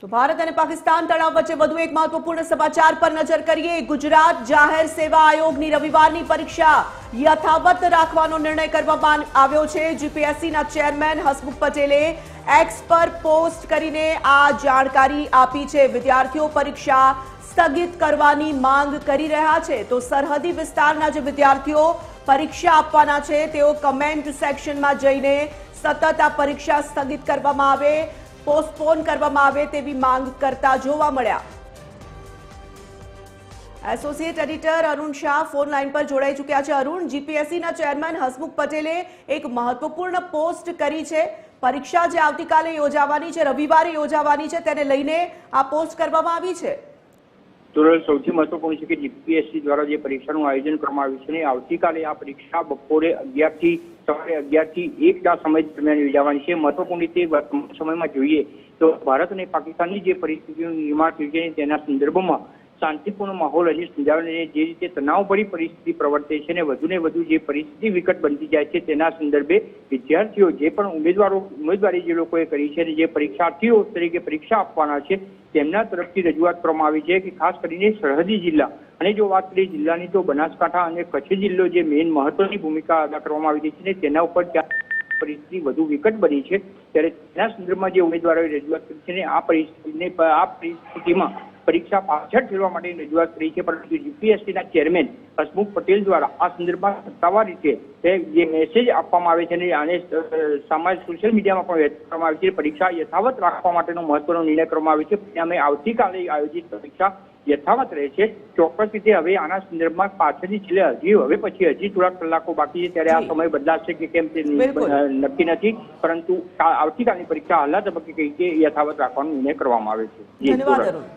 તો ભારત અને પાકિસ્તાન તણાવ વચ્ચે વધુ એક મહત્વપૂર્ણ સમાચાર પર નજર કરીએ। ગુજરાત જાહેર સેવા આયોગની રવિવારની પરીક્ષા યથાવત રાખવાનો નિર્ણય કરવામાં આવ્યો છે। જીપીએસસીના ચેરમેન હસમુખ પટેલે એક્સ પર પોસ્ટ કરીને આ જાણકારી આપી છે। વિદ્યાર્થીઓ પરીક્ષા સ્થગિત કરવાની માંગ કરી રહ્યા છે, તો સરહદી વિસ્તારના જે વિદ્યાર્થીઓ પરીક્ષા આપવાના છે તેઓ કમેન્ટ સેક્શનમાં જઈને સતત આ પરીક્ષા સ્થગિત કરવામાં આવે, પોસ્ટપોન કરવામાં આવે તેવી માંગ કરતા જોવા મળ્યા। Associate editor Arun Shah phone line પર જોડાઈ ચૂક્યા છે। અરુણ, જીપીએસસીના ચેરમેન હસમુખ પટેલે એક મહત્વપૂર્ણ પોસ્ટ કરી છે। પરીક્ષા જે આવતીકાલે યોજાવાની છે, રવિવારે યોજાવાની છે, તેને લઈને આ પોસ્ટ કરવામાં આવી છે। સૌથી મહત્વપૂર્ણ છે કે જીપીએસસી દ્વારા જે પરીક્ષાનું આયોજન કરવામાં આવ્યું છે, આવતીકાલે આ પરીક્ષા બપોરે 11 થી સવારે 11 થી 1 સમય દરમિયાન યોજાવાની છે। મહત્વપૂર્ણ રીતે વર્તમાન સમયમાં જોઈએ તો ભારત અને પાકિસ્તાનની જે પરિસ્થિતિનું નિર્માણ થયું છે તેના સંદર્ભમાં શાંતિપૂર્ણ માહોલ હજી સમજાવે, જે રીતે તણાવભરી પરિસ્થિતિ પ્રવર્તે છે અને વધુને વધુ જે પરિસ્થિતિ વિકટ બનતી જાય છે તેના સંદર્ભે વિદ્યાર્થીઓ જે પણ ઉમેદવારી જે લોકોએ કરી છે અને જે પરીક્ષાર્થીઓ તરીકે પરીક્ષા આપવાના છે તેમના તરફથી રજૂઆત કરવામાં આવી છે કે ખાસ કરીને સરહદી જિલ્લા અને જો વાત કરીએ જિલ્લાની તો બનાસકાંઠા અને કચ્છ જિલ્લો જે મેઇન મહત્વની ભૂમિકા અદા કરવામાં આવી રહી છે તેના ઉપર પરિસ્થિતિ વધુ વિકટ બની છે, ત્યારે તેના સંદર્ભમાં જે ઉમેદવારોએ રજૂઆત કરી છે આ પરિસ્થિતિમાં પરીક્ષા પાછળ ઠેરવા માટે રજૂઆત કરી છે, પરંતુ જીપીએસસીના ચેરમેન હસમુખ પટેલ દ્વારા આ સંદર્ભમાં સત્તાવાર રીતે જે મેસેજ આપવામાં આવે છે અને આને સોશિયલ મીડિયામાં પણ વ્યક્ત કરવામાં આવે છે, પરીક્ષા યથાવત રાખવા માટેનો મહત્વનો નિર્ણય કરવામાં આવ્યો છે। પરિણામે આવતીકાલે આયોજિત પરીક્ષા યથાવત રહે છે। ચોક્કસ રીતે હવે આના સંદર્ભમાં પાછળની છેલ્લે હજી થોડાક કલાકો બાકી છે, ત્યારે આ સમય બદલાશે કે કેમ તે નક્કી નથી, પરંતુ આવતીકાલની પરીક્ષા હાલના તબક્કે કઈ યથાવત રાખવાનો નિર્ણય કરવામાં આવે છે। ધન્યવાદ અરુણ।